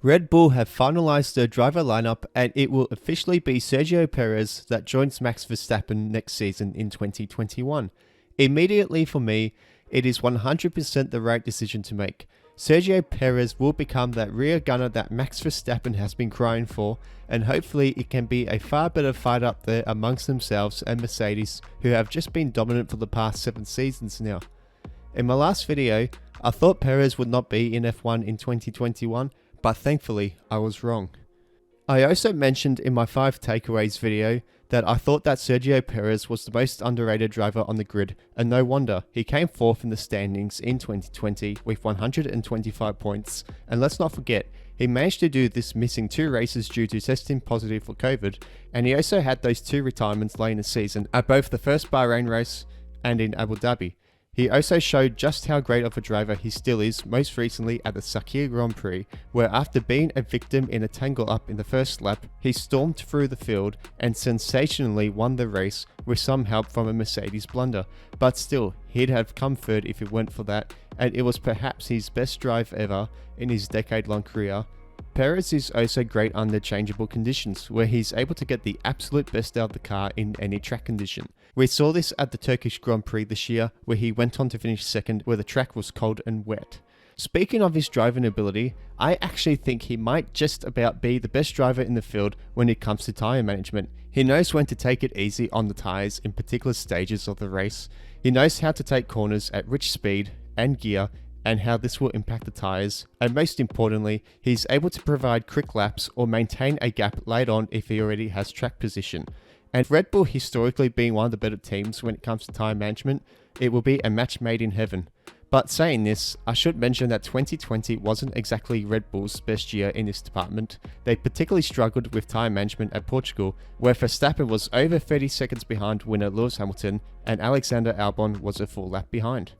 Red Bull have finalised their driver lineup and it will officially be Sergio Perez that joins Max Verstappen next season in 2021. Immediately for me, it is 100% the right decision to make. Sergio Perez will become that rear gunner that Max Verstappen has been crying for, and hopefully it can be a far better fight up there amongst themselves and Mercedes, who have just been dominant for the past 7 seasons now. In my last video, I thought Perez would not be in F1 in 2021, but thankfully I was wrong. I also mentioned in my 5 takeaways video that I thought that Sergio Perez was the most underrated driver on the grid, and no wonder. He came 4th in the standings in 2020 with 125 points, and let's not forget, he managed to do this missing 2 races due to testing positive for COVID, and he also had those 2 retirements late in the season at both the first Bahrain race and in Abu Dhabi. He also showed just how great of a driver he still is, most recently at the Sakir Grand Prix, where after being a victim in a tangle-up in the first lap, he stormed through the field and sensationally won the race with some help from a Mercedes blunder. But still, he'd have come third if it weren't for that, and it was perhaps his best drive ever in his decade-long career. Perez is also great under changeable conditions, where he's able to get the absolute best out of the car in any track condition. We saw this at the Turkish Grand Prix this year, where he went on to finish second where the track was cold and wet. Speaking of his driving ability, I actually think he might just about be the best driver in the field when it comes to tyre management. He knows when to take it easy on the tyres in particular stages of the race. He knows how to take corners at which speed and gear, and how this will impact the tyres, and most importantly, he's able to provide quick laps or maintain a gap late on if he already has track position. And Red Bull historically being one of the better teams when it comes to tyre management, it will be a match made in heaven. But saying this, I should mention that 2020 wasn't exactly Red Bull's best year in this department. They particularly struggled with tyre management at Portugal, where Verstappen was over 30 seconds behind winner Lewis Hamilton, and Alexander Albon was a full lap behind.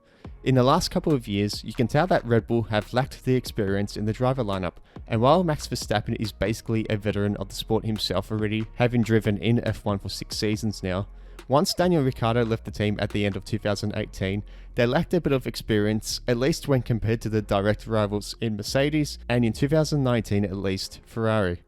In the last couple of years, you can tell that Red Bull have lacked the experience in the driver lineup, and while Max Verstappen is basically a veteran of the sport himself already, having driven in F1 for 6 seasons now, once Daniel Ricciardo left the team at the end of 2018, they lacked a bit of experience, at least when compared to the direct rivals in Mercedes, and in 2019 at least, Ferrari.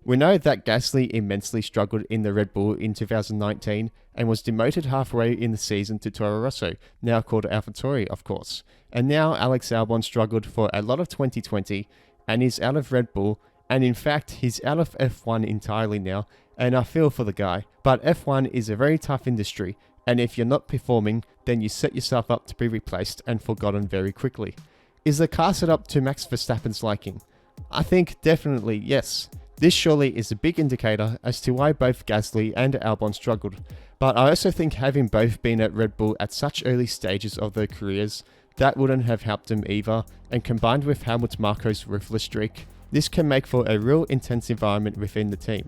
We know that Gasly immensely struggled in the Red Bull in 2019 and was demoted halfway in the season to Toro Rosso, now called AlphaTauri of course. And now Alex Albon struggled for a lot of 2020 and is out of Red Bull, and in fact he's out of F1 entirely now, and I feel for the guy. But F1 is a very tough industry, and if you're not performing, then you set yourself up to be replaced and forgotten very quickly. Is the car set up to Max Verstappen's liking? I think definitely yes. This surely is a big indicator as to why both Gasly and Albon struggled, but I also think having both been at Red Bull at such early stages of their careers, that wouldn't have helped them either, and combined with Helmut Marko's ruthless streak, this can make for a real intense environment within the team.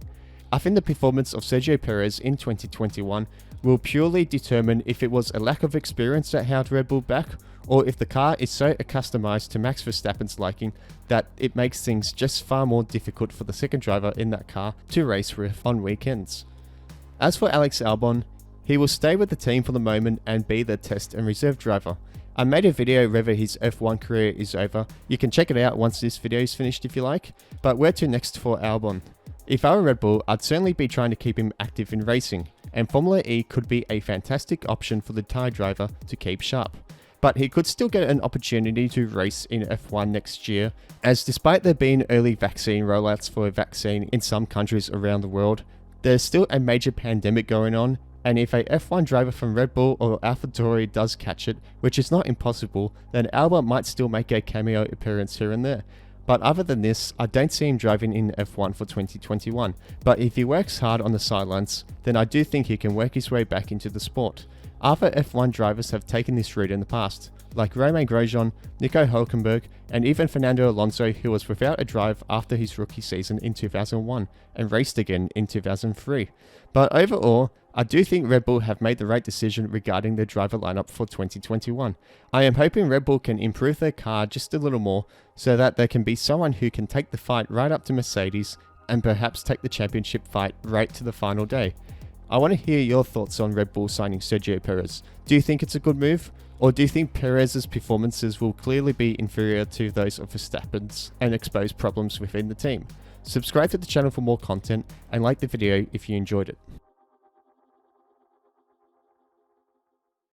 I think the performance of Sergio Perez in 2021 will purely determine if it was a lack of experience that held Red Bull back, or if the car is so accustomed to Max Verstappen's liking that it makes things just far more difficult for the second driver in that car to race with on weekends. As for Alex Albon, he will stay with the team for the moment and be the test and reserve driver. I made a video whether his F1 career is over. You can check it out once this video is finished if you like, but where to next for Albon? If I were Red Bull, I'd certainly be trying to keep him active in racing, and Formula E could be a fantastic option for the tyre driver to keep sharp. But he could still get an opportunity to race in F1 next year, as despite there being early vaccine rollouts for a vaccine in some countries around the world, there's still a major pandemic going on, and if a F1 driver from Red Bull or AlphaTauri does catch it, which is not impossible, then Albon might still make a cameo appearance here and there. But other than this, I don't see him driving in F1 for 2021, but if he works hard on the sidelines, then I do think he can work his way back into the sport. Other F1 drivers have taken this route in the past, like Romain Grosjean, Nico Hülkenberg, and even Fernando Alonso, who was without a drive after his rookie season in 2001 and raced again in 2003. But overall, I do think Red Bull have made the right decision regarding their driver lineup for 2021. I am hoping Red Bull can improve their car just a little more so that there can be someone who can take the fight right up to Mercedes and perhaps take the championship fight right to the final day. I want to hear your thoughts on Red Bull signing Sergio Perez. Do you think it's a good move? Or do you think Perez's performances will clearly be inferior to those of Verstappen's and expose problems within the team? Subscribe to the channel for more content and like the video if you enjoyed it.